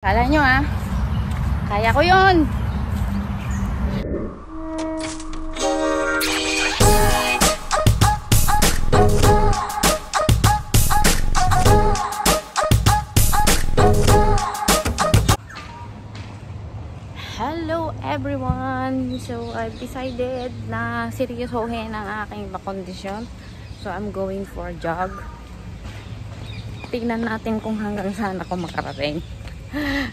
Kala nyo kaya ko yun. Hello everyone! So I've decided na seryosohin ang aking kondisyon. So I'm going for a jog. Tignan natin kung hanggang saan ako makarating.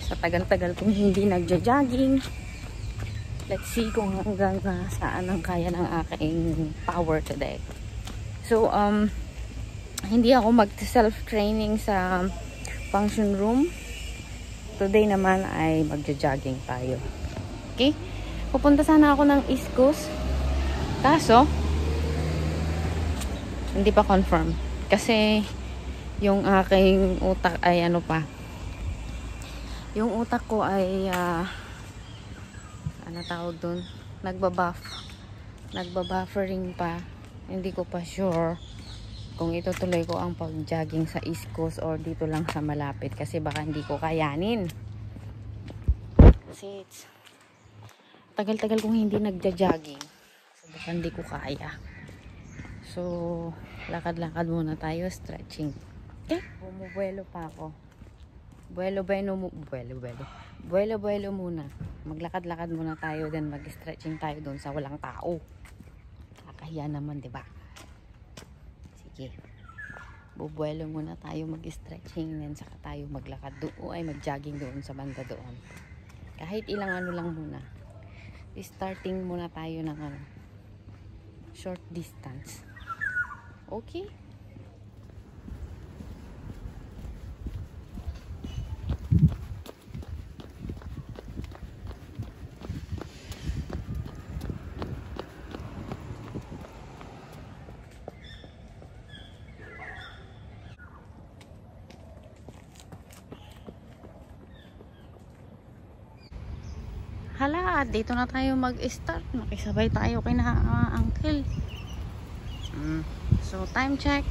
Sa tagal-tagal kong hindi nagja-jogging. Let's see kung hanggang saan ang kaya ng aking power today. So hindi ako mag-self-training sa function room. Today naman ay magja-jogging tayo. Okay? Pupunta sana ako ng East Coast. Kaso hindi pa confirm. Kasi yung aking utak ay yung utak ko ay ano tawag dun? Nagbabuffering pa. Hindi ko pa sure kung itutuloy ko ang pag-jogging sa East Coast or dito lang sa malapit kasi baka hindi ko kayanin. Kasi tagal-tagal kong hindi nagja-jogging. So baka hindi ko kaya. So lakad-lakad muna tayo, stretching. Okay? Bumubuelo pa ako. Buelo muna. Maglakad-lakad muna tayo, then mag-stretching tayo doon sa walang tao. Kakahiya naman, 'di ba? Sige. Bubuelo muna tayo, mag-stretching, then saka tayo maglakad doon, ay mag-jogging doon sa banda doon. Kahit ilang ano lang muna. Starting muna tayo ng short distance. Okay? Hala, dito na tayo mag-start. Makisabay tayo kay uncle. So, time check.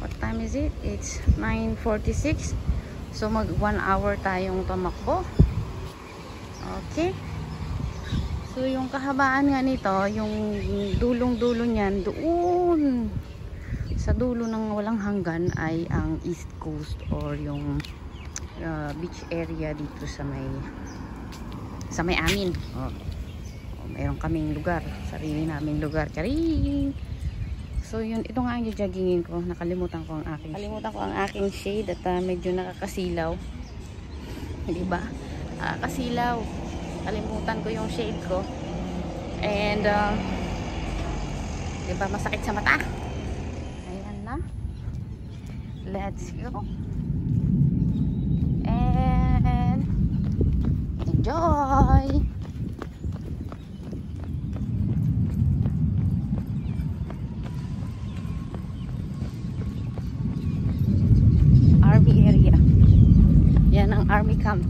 What time is it? It's 9:46. So, mag 1 hour tayong tumakbo. Okay. So, yung kahabaan nga nito, yung dulong-dulo niyan, doon sa dulo ng walang hanggan ay ang East Coast or yung beach area dito sa may amin. Mayroon kaming lugar, sarili naming lugar. Karing. So yun, ito nga ang joggingin ko. Nakalimutan ko ang aking shade at medyo nakakasilaw. Di ba? Nakakasilaw. Kalimutan ko yung shade ko. And di ba masakit sa mata? Ayan na. Let's go. And enjoy! Army area. Yan ang army camp.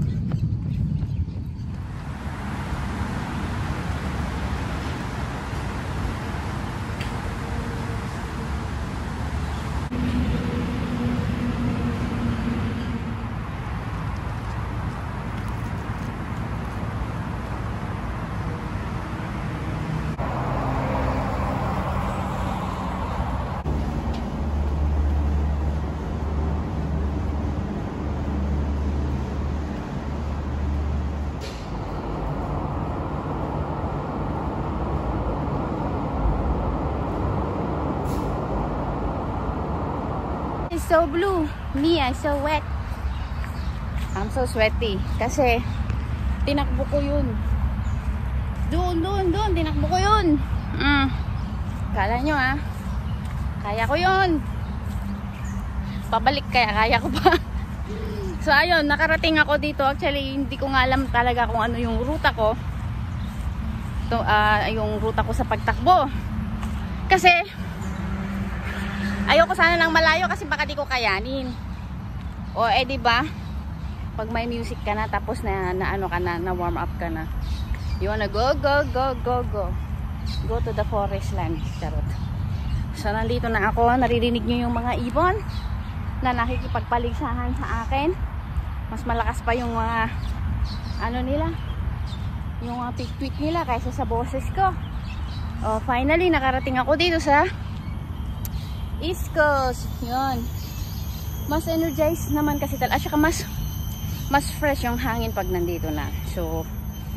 It's so blue. Me, I'm so wet. I'm so sweaty. Kasi tinakbo ko yun. Doon. Tinakbo ko yun. Kala nyo kaya ko yun. Pabalik kaya ko pa. So ayun, nakarating ako dito. Actually, hindi ko nga alam talaga kung ano yung ruta ko. Yung ruta ko sa pagtakbo. Kasi ayoko sana ng malayo kasi baka di ko kayanin. O diba? Pag may music ka na tapos na warm up ka na. You wanna go. Go to the forest land. Charot. So nandito na ako, naririnig nyo yung mga ibon na nakikipagpaligsahan sa akin. Mas malakas pa yung mga ano nila, yung mga tweet nila kaysa sa boses ko. Oh, finally nakarating ako dito sa East Coast. Yun. Mas energized naman kasi talaga. At saka mas fresh yung hangin pag nandito na. So,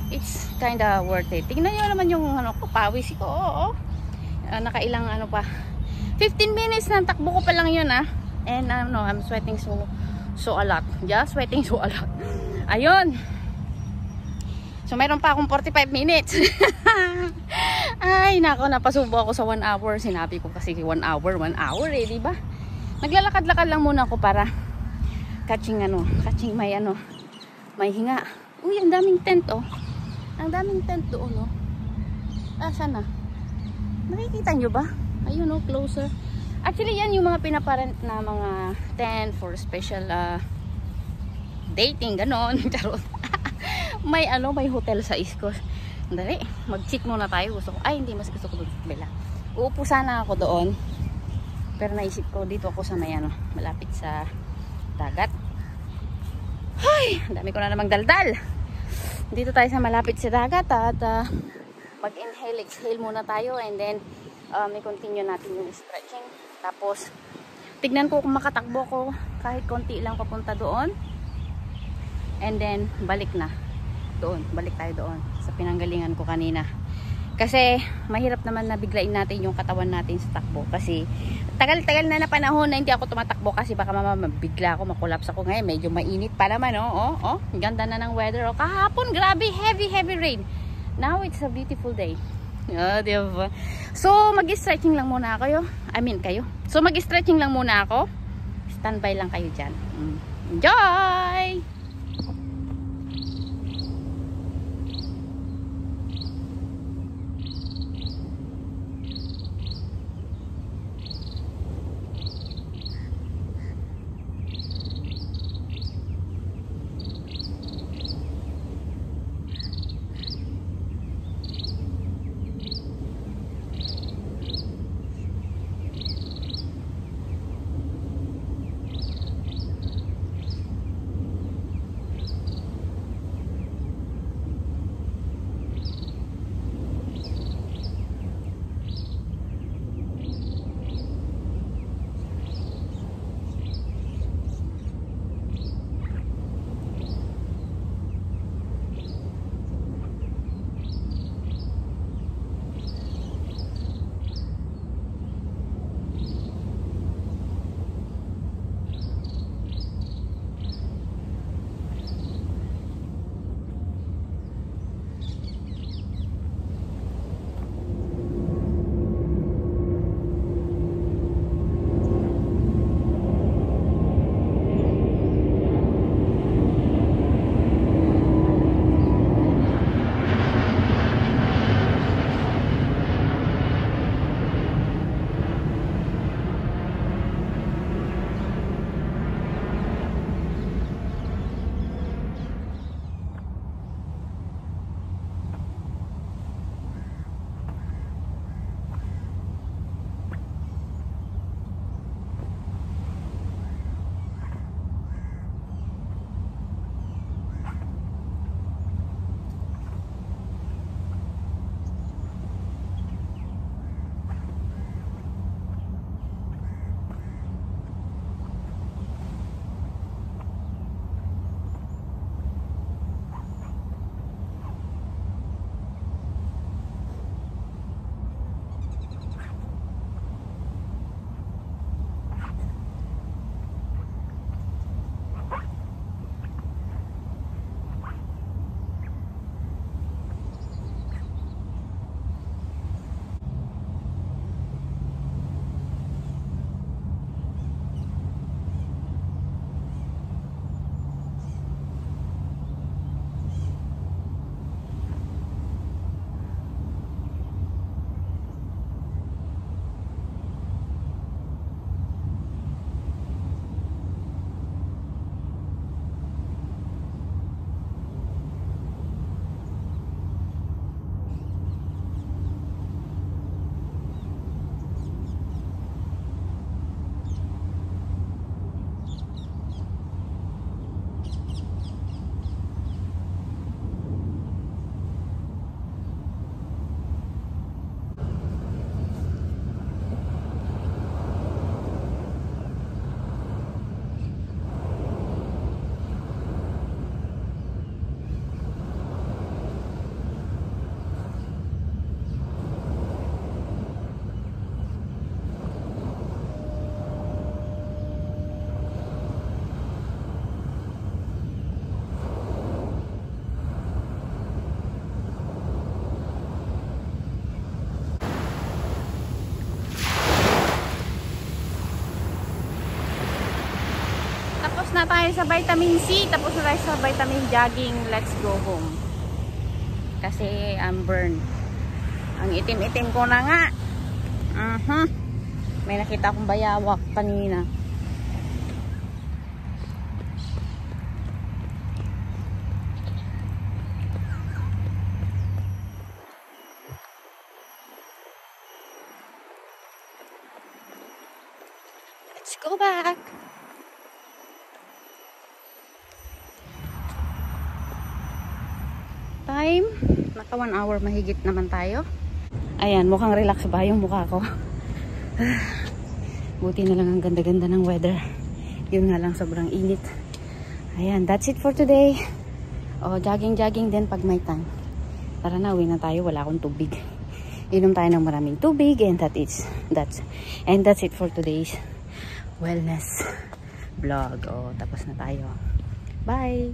it's kinda worth it. Tingnan nyo naman yung ano ko, pawis ko. Oo. Nakailang ano pa. 15 minutes na takbo ko pa lang yun And no, I'm sweating so a lot. Yeah, sweating so a lot. Ayun. So, mayroon pa akong 45 minutes. Ay, nako, napasubo ako sa 1 hour. Sinabi ko kasi 1 hour eh, di ba? Naglalakad-lakad lang muna ako para catching may hinga. Uy, ang daming tent, oh. Ang daming tent doon, oh. Saan na? Nakikita nyo ba? Ayun, oh, closer. Actually, yan yung mga pinaparent na mga tent for special dating, ganon. Charot. may hotel sa East Coast. Dali, mag-check muna tayo. Gusto ko, hindi, mas gusto ko doon sa kabila. Uupo sana ako doon. Pero naisip ko, dito ako sa may malapit sa dagat. Ay, ang dami ko na namang daldal. Dito tayo sa malapit sa dagat at mag-inhale, exhale muna tayo and then may continue natin yung stretching. Tapos, tignan ko kung makatakbo ko kahit konti lang papunta doon. And then, balik na. Balik tayo doon sa pinanggalingan ko kanina. Kasi mahirap naman na biglain natin yung katawan natin sa takbo kasi tagal-tagal na panahon na hindi ako tumatakbo kasi baka mabigla ako, makulaps ako. Ngayon medyo mainit pa naman, oh. Ganda na ng weather. Kahapon grabe, heavy rain. Now it's a beautiful day. Diba? So mag-stretching lang muna kayo. So mag-stretching lang muna ako. Standby lang kayo dyan. Enjoy! na tayo sa vitamin C. Tapos na tayo sa vitamin jogging. Let's go home. Kasi I'm burned. Ang itim-itim ko na nga. May nakita akong bayawak kanina. Let's go back. Time. Naka 1 hour mahigit naman tayo. Ayan, mukhang relax ba yung mukha ko. Buti na lang ang ganda-ganda ng weather. Yun nga lang, sobrang init. Ayan, that's it for today. Jogging din pag may time. Tara na, uwi na tayo. Wala akong tubig. Inom tayo ng maraming tubig. And that's it for today's wellness vlog. Tapos na tayo. Bye!